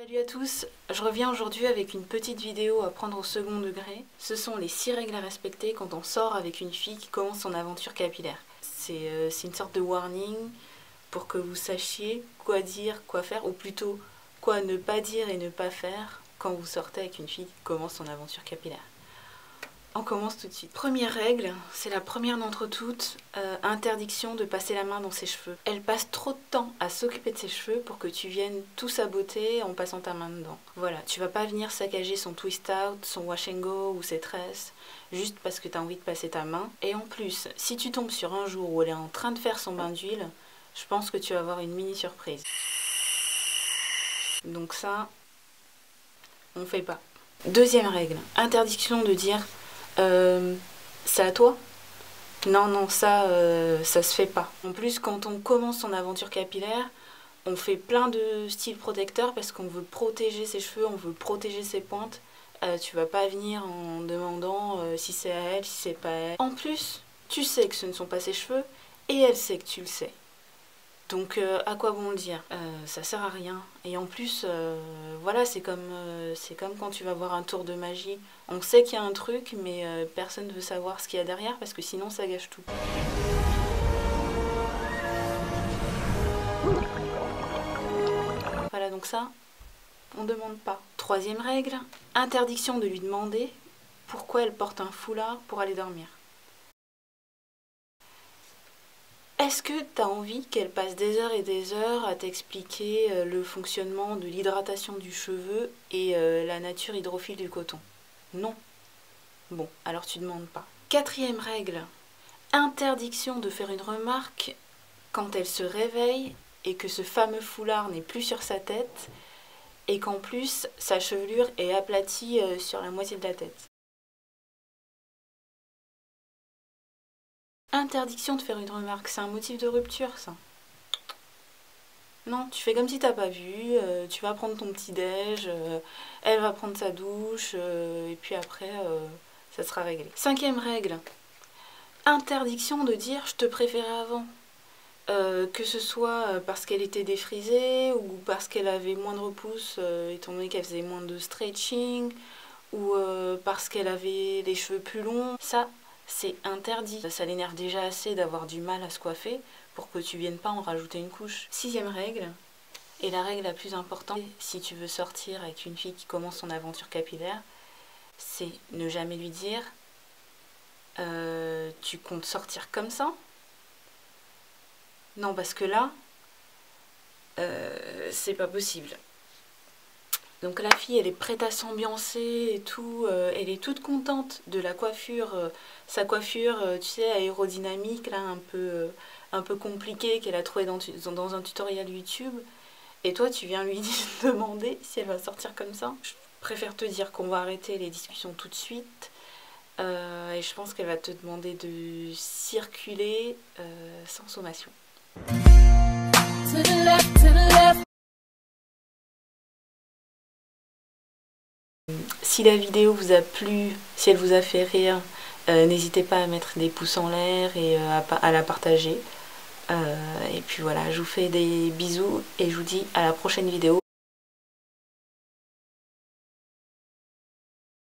Salut à tous, je reviens aujourd'hui avec une petite vidéo à prendre au second degré. Ce sont les 6 règles à respecter quand on sort avec une fille qui commence son aventure capillaire. C'est une sorte de warning pour que vous sachiez quoi dire, quoi faire, ou plutôt quoi ne pas dire et ne pas faire quand vous sortez avec une fille qui commence son aventure capillaire. On commence tout de suite. Première règle, c'est la première d'entre toutes, interdiction de passer la main dans ses cheveux. Elle passe trop de temps à s'occuper de ses cheveux pour que tu viennes tout saboter en passant ta main dedans. Voilà, tu vas pas venir saccager son twist out, son wash and go ou ses tresses, juste parce que tu as envie de passer ta main. Et en plus, si tu tombes sur un jour où elle est en train de faire son bain d'huile, je pense que tu vas avoir une mini surprise. Donc ça, on fait pas. Deuxième règle, interdiction de dire c'est à toi? Non, ça se fait pas. En plus, quand on commence son aventure capillaire, on fait plein de styles protecteurs parce qu'on veut protéger ses cheveux, on veut protéger ses pointes. Tu vas pas venir en demandant si c'est à elle, si c'est pas à elle. En plus, tu sais que ce ne sont pas ses cheveux et elle sait que tu le sais. Donc à quoi bon le dire? Ça sert à rien. Et en plus, voilà, c'est comme quand tu vas voir un tour de magie. On sait qu'il y a un truc, mais personne ne veut savoir ce qu'il y a derrière parce que sinon ça gâche tout. Voilà, donc ça, on ne demande pas. Troisième règle, interdiction de lui demander pourquoi elle porte un foulard pour aller dormir. Est-ce que tu as envie qu'elle passe des heures et des heures à t'expliquer le fonctionnement de l'hydratation du cheveu et la nature hydrophile du coton? Non. Bon, alors tu demandes pas. Quatrième règle, interdiction de faire une remarque quand elle se réveille et que ce fameux foulard n'est plus sur sa tête et qu'en plus sa chevelure est aplatie sur la moitié de la tête. Interdiction de faire une remarque, c'est un motif de rupture, ça. Non, tu fais comme si t'as pas vu, tu vas prendre ton petit déj, elle va prendre sa douche, et puis après, ça sera réglé. Cinquième règle, interdiction de dire « je te préférais avant ». Que ce soit parce qu'elle était défrisée ou parce qu'elle avait moins de repousse, étant donné qu'elle faisait moins de stretching, ou parce qu'elle avait les cheveux plus longs, ça c'est interdit. Ça l'énerve déjà assez d'avoir du mal à se coiffer pour que tu viennes pas en rajouter une couche. Sixième règle, et la règle la plus importante, si tu veux sortir avec une fille qui commence son aventure capillaire, c'est ne jamais lui dire tu comptes sortir comme ça? Non, parce que là, c'est pas possible. Donc la fille, elle est prête à s'ambiancer et tout, elle est toute contente de la coiffure, sa coiffure, tu sais, aérodynamique, là, un peu compliquée, qu'elle a trouvée dans un tutoriel YouTube. Et toi, tu viens lui demander si elle va sortir comme ça. Je préfère te dire qu'on va arrêter les discussions tout de suite. Et je pense qu'elle va te demander de circuler sans sommation. To the left, to the left. Si la vidéo vous a plu, si elle vous a fait rire, n'hésitez pas à mettre des pouces en l'air et à la partager. Et puis voilà, je vous fais des bisous et je vous dis à la prochaine vidéo.